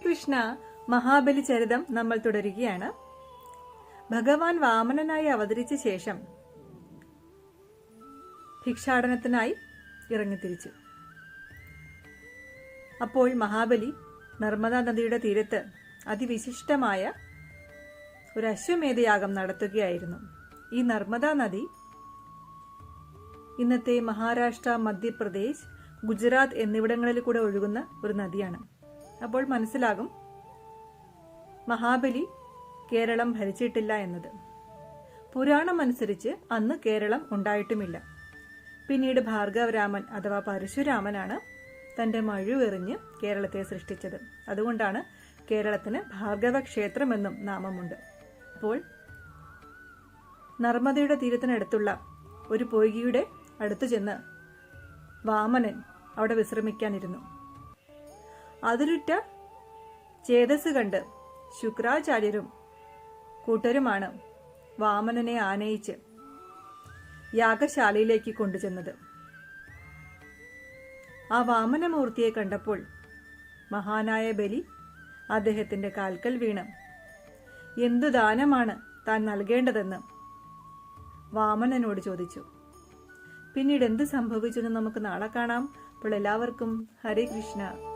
കൃഷ്ണ മഹാബലി ചരിതം നമ്മൾ തുടരുകയാണ്. ഭഗവാൻ വാമനനായി അവതരിച്ച ശേഷം ഭിക്ഷാടനത്തിനായി ഇറങ്ങിത്തിരിച്ചു. അപ്പോൾ മഹാബലി നർമ്മദാ നദിയുടെ തീരത്ത് അതിവിശിഷ്ടമായ ഒരു അശ്വമേധയാഗം നടത്തുകയായിരുന്നു. ഈ നർമ്മദാ നദി ഇന്നത്തെ മഹാരാഷ്ട്ര, മധ്യപ്രദേശ്, ഗുജറാത്ത് എന്നിവിടങ്ങളിൽ കൂടെ ഒഴുകുന്ന ഒരു നദിയാണ്. അപ്പോൾ മനസ്സിലാകും മഹാബലി കേരളം ഭരിച്ചിട്ടില്ല എന്നത്. പുരാണം അനുസരിച്ച് അന്ന് കേരളം ഉണ്ടായിട്ടുമില്ല. പിന്നീട് ഭാർഗവരാമൻ അഥവാ പരശുരാമനാണ് തന്റെ മഴുവെറിഞ്ഞ് കേരളത്തെ സൃഷ്ടിച്ചത്. അതുകൊണ്ടാണ് കേരളത്തിന് ഭാർഗവ ക്ഷേത്രമെന്നും നാമമുണ്ട്. അപ്പോൾ നർമ്മദയുടെ തീരത്തിനടുത്തുള്ള ഒരു പൊയ്കയുടെ അടുത്തു ചെന്ന് വാമനൻ അവിടെ വിശ്രമിക്കാനിരുന്നു. അതിലുറ്റ ചേതസ് കണ്ട് ശുക്രാചാര്യരും കൂട്ടരുമാണ് വാമനനെ ആനയിച്ച് യാഗശാലയിലേക്ക് കൊണ്ടുചെന്നത്. ആ വാമനമൂർത്തിയെ കണ്ടപ്പോൾ മഹാനായ ബലി അദ്ദേഹത്തിന്റെ കാൽക്കൽ വീണ് എന്തു ദാനമാണ് താൻ നൽകേണ്ടതെന്ന് വാമനനോട് ചോദിച്ചു. പിന്നീട് എന്ത് സംഭവിച്ചെന്ന് നമുക്ക് നാളെ കാണാം. അപ്പോൾ എല്ലാവർക്കും ഹരേ കൃഷ്ണ.